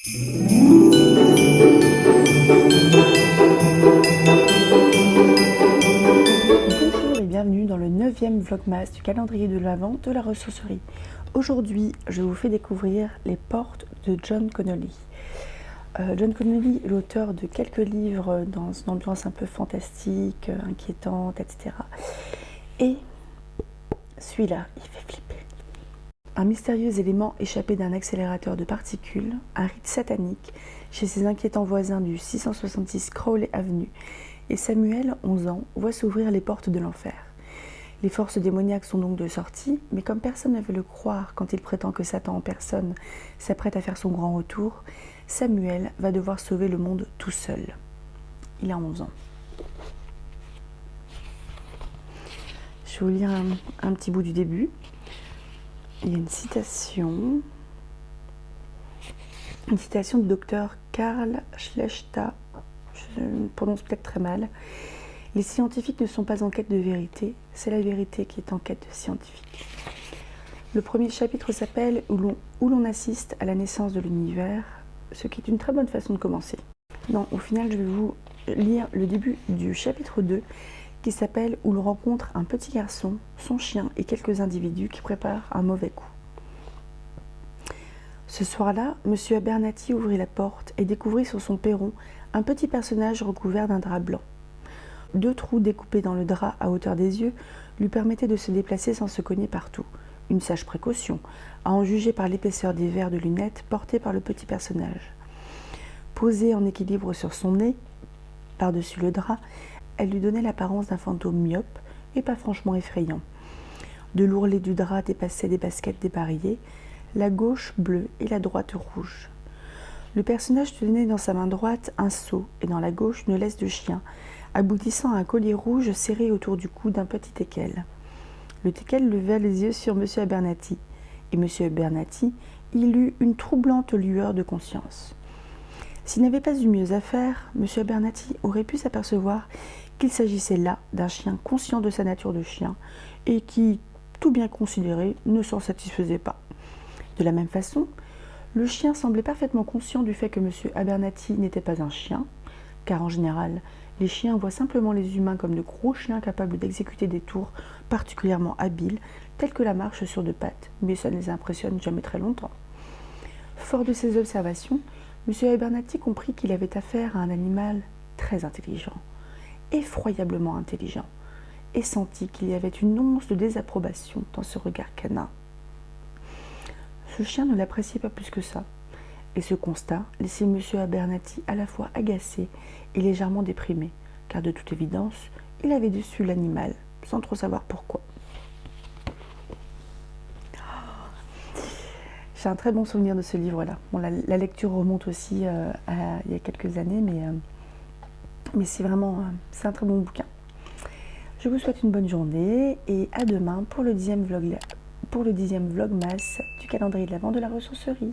Bonjour et bienvenue dans le 9e vlogmas du calendrier de l'Avent de la ressourcerie. Aujourd'hui, je vous fais découvrir Les Portes de John Connolly. John Connolly est l'auteur de quelques livres dans une ambiance un peu fantastique, inquiétante, etc. Et celui-là, il fait flipper. Un mystérieux élément échappé d'un accélérateur de particules, un rite satanique, chez ses inquiétants voisins du 666 Crowley Avenue, et Samuel, 11 ans, voit s'ouvrir les portes de l'enfer. Les forces démoniaques sont donc de sortie, mais comme personne ne veut le croire quand il prétend que Satan en personne s'apprête à faire son grand retour, Samuel va devoir sauver le monde tout seul. Il a 11 ans. Je vais vous lire un petit bout du début. Il y a une citation du docteur Karl Schlechter. Je le prononce peut-être très mal. Les scientifiques ne sont pas en quête de vérité, c'est la vérité qui est en quête de scientifiques. Le premier chapitre s'appelle Où l'on assiste à la naissance de l'univers, ce qui est une très bonne façon de commencer. Non, au final, je vais vous lire le début du chapitre 2 qui s'appelle Où l'on rencontre un petit garçon, son chien et quelques individus qui préparent un mauvais coup. Ce soir-là, M. Abernathy ouvrit la porte et découvrit sur son perron un petit personnage recouvert d'un drap blanc. 2 trous découpés dans le drap à hauteur des yeux lui permettaient de se déplacer sans se cogner partout. Une sage précaution, à en juger par l'épaisseur des verres de lunettes portés par le petit personnage. Posée en équilibre sur son nez, par-dessus le drap, elle lui donnait l'apparence d'un fantôme myope et pas franchement effrayant. De l'ourlet du drap dépassaient des baskets dépareillées, la gauche bleue et la droite rouge. Le personnage tenait dans sa main droite un seau et dans la gauche une laisse de chien, aboutissant à un collier rouge serré autour du cou d'un petit teckel. Le teckel leva les yeux sur M. Abernathy, et M. Abernathy y eut une troublante lueur de conscience. S'il n'avait pas eu mieux à faire, M. Abernathy aurait pu s'apercevoir qu'il s'agissait là d'un chien conscient de sa nature de chien, et qui, tout bien considéré, ne s'en satisfaisait pas. De la même façon, le chien semblait parfaitement conscient du fait que M. Abernathy n'était pas un chien, car en général, les chiens voient simplement les humains comme de gros chiens capables d'exécuter des tours particulièrement habiles, tels que la marche sur 2 pattes, mais ça ne les impressionne jamais très longtemps. Fort de ces observations, M. Abernathy comprit qu'il avait affaire à un animal très intelligent, effroyablement intelligent, et sentit qu'il y avait une once de désapprobation dans ce regard canin. Ce chien ne l'appréciait pas plus que ça, et ce constat laissait M. Abernathy à la fois agacé et légèrement déprimé, car de toute évidence, il avait déçu l'animal, sans trop savoir pourquoi. J'ai un très bon souvenir de ce livre-là. Bon, la lecture remonte aussi il y a quelques années, mais c'est un très bon bouquin. Je vous souhaite une bonne journée et à demain pour le 10e vlogmas du calendrier de l'Avent de la ressourcerie.